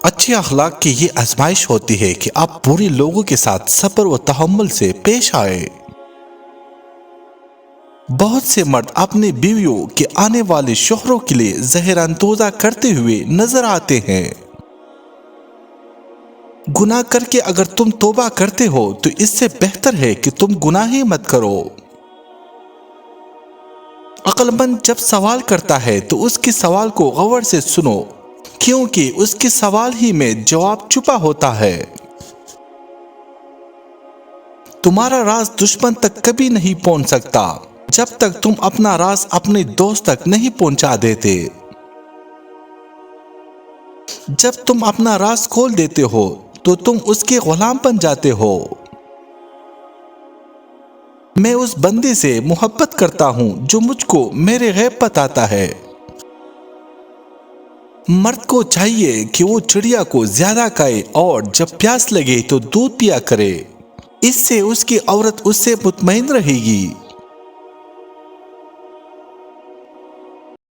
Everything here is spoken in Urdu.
اچھے اخلاق کی یہ آزمائش ہوتی ہے کہ آپ پورے لوگوں کے ساتھ صبر و تحمل سے پیش آئے۔ بہت سے مرد اپنی بیویوں کے آنے والے شوہروں کے لیے زہر اندوزہ کرتے ہوئے نظر آتے ہیں۔ گناہ کر کے اگر تم توبہ کرتے ہو تو اس سے بہتر ہے کہ تم گناہ ہی مت کرو۔ عقل مند جب سوال کرتا ہے تو اس کے سوال کو غور سے سنو، کیونکہ اس کے سوال ہی میں جواب چھپا ہوتا ہے۔ تمہارا راز دشمن تک کبھی نہیں پہنچ سکتا جب تک تم اپنا راز اپنے دوست تک نہیں پہنچا دیتے۔ جب تم اپنا راز کھول دیتے ہو تو تم اس کے غلام بن جاتے ہو۔ میں اس بندے سے محبت کرتا ہوں جو مجھ کو میرے غیب بتاتا ہے۔ مرد کو چاہیے کہ وہ چڑیا کو زیادہ کھائے اور جب پیاس لگے تو دودھ پیا کرے، اس سے اس کی عورت اس سے مطمئن رہے گی۔